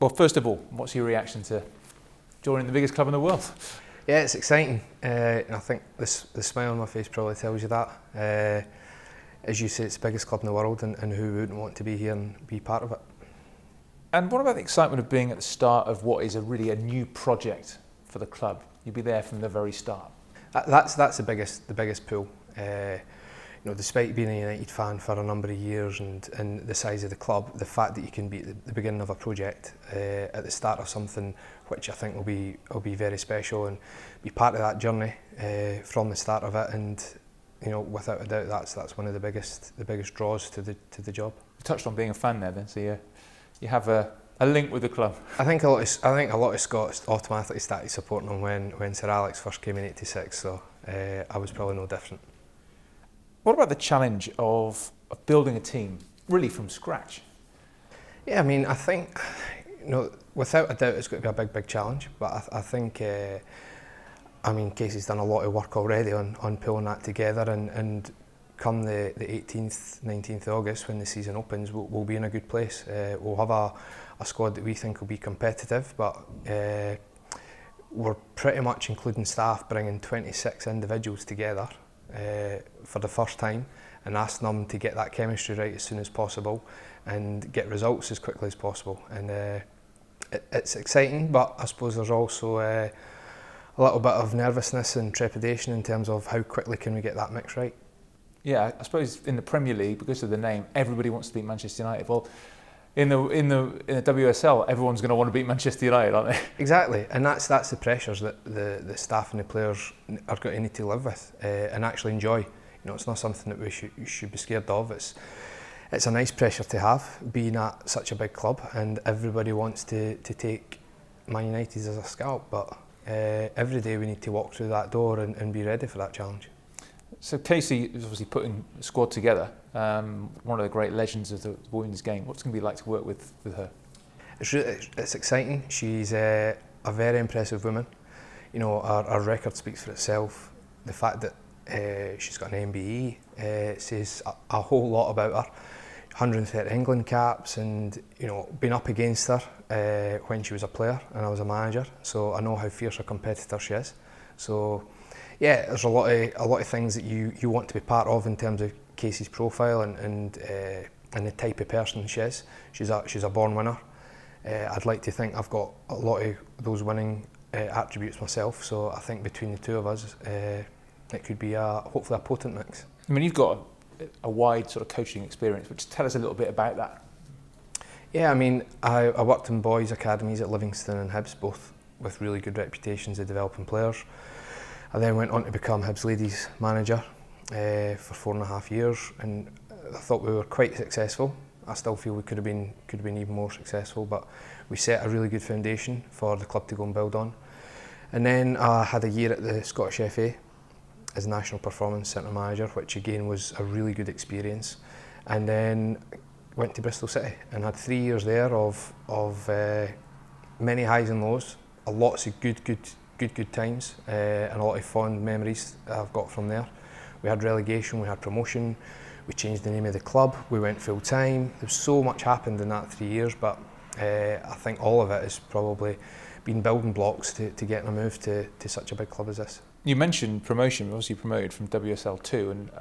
Well, first of all, what's your reaction to joining the biggest club in the world? Yeah, it's exciting. And I think the smile on my face probably tells you that. As you say, it's the biggest club in the world, and who wouldn't want to be here and be part of it? And what about the excitement of being at the start of what is really a new project for the club? You'll be there from the very start. That's the biggest pull. Despite being a United fan for a number of years and the size of the club, the fact that you can be at the beginning of a project, at the start of something which I think will be very special, and be part of that journey from the start of it, and without a doubt that's one of the biggest draws to the job. You touched on being a fan there, then, so you have a link with the club. I think a lot of Scots automatically started supporting them when Sir Alex first came in '86, so I was probably no different. What about the challenge of building a team really from scratch? Yeah, I mean, I think without a doubt it's going to be a big challenge, but I think Casey's done a lot of work already on pulling that together, and come the 18th, 19th of August when the season opens, we'll be in a good place. We'll have a squad that we think will be competitive, but we're pretty much, including staff, bringing 26 individuals together for the first time, and asking them to get that chemistry right as soon as possible and get results as quickly as possible. And it's exciting, but I suppose there's also a little bit of nervousness and trepidation in terms of how quickly can we get that mix right. Yeah, I suppose in the Premier League, because of the name, everybody wants to beat Manchester United. Well, in the WSL, everyone's going to want to beat Manchester United, aren't they? Exactly, and that's the pressures that the staff and the players are going to need to live with and actually enjoy. It's not something that we should be scared of. It's a nice pressure to have, being at such a big club, and everybody wants to take Man United as a scalp, but every day we need to walk through that door and be ready for that challenge. So Casey is obviously putting a squad together, one of the great legends of the women's game. What's it going to be like to work with her? It's exciting. She's a very impressive woman. Our record speaks for itself. The fact that she's got an MBE says a whole lot about her. 130 England caps, and been up against her when she was a player and I was a manager, so I know how fierce a competitor she is. So yeah, there's a lot of things that you want to be part of in terms of Casey's profile and the type of person she is. She's a born winner. I'd like to think I've got a lot of those winning attributes myself, so I think between the two of us it could be hopefully a potent mix. I mean, you've got a wide sort of coaching experience, but just tell us a little bit about that. Yeah, I mean, I worked in boys' academies at Livingston and Hibs, both with really good reputations of developing players. I then went on to become Hibs ladies manager for 4.5 years, and I thought we were quite successful. I still feel we could have been even more successful, but we set a really good foundation for the club to go and build on. And then I had a year at the Scottish FA as National Performance Centre Manager, which again was a really good experience. And then went to Bristol City and had 3 years there of many highs and lows, lots of good times, and a lot of fond memories that I've got from there. We had relegation, we had promotion, we changed the name of the club, we went full time. There's so much happened in that 3 years, but I think all of it has probably been building blocks to getting a move to such a big club as this. You mentioned promotion, obviously promoted from WSL 2, and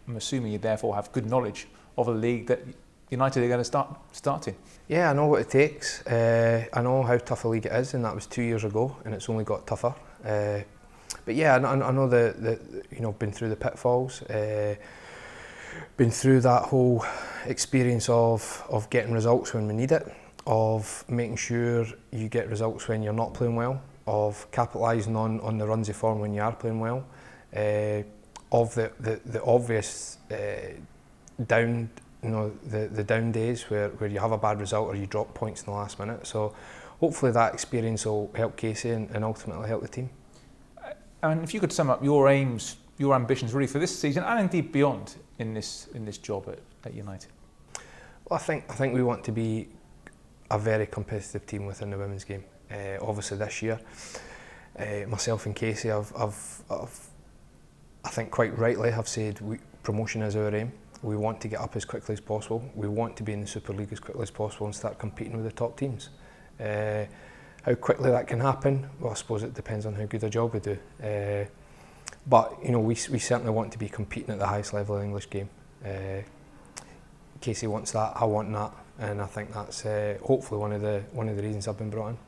I'm assuming you therefore have good knowledge of a league that United are going to start in. Yeah, I know what it takes. I know how tough a league it is, and that was 2 years ago, and it's only got tougher. But yeah, I know been through the pitfalls, been through that whole experience of getting results when we need it, of making sure you get results when you're not playing well, of capitalising on the runs of form when you are playing well, of the obvious down. The down days where you have a bad result or you drop points in the last minute. So hopefully that experience will help Casey and ultimately help the team. And if you could sum up your aims, your ambitions really for this season and indeed beyond in this job at United. Well, I think we want to be a very competitive team within the women's game. Obviously this year, myself and Casey have I think quite rightly have said promotion is our aim. We want to get up as quickly as possible. We want to be in the Super League as quickly as possible and start competing with the top teams. How quickly that can happen, well, I suppose it depends on how good a job we do. But you know, we certainly want to be competing at the highest level of the English game. Casey wants that, I want that, and I think that's hopefully one of the reasons I've been brought in.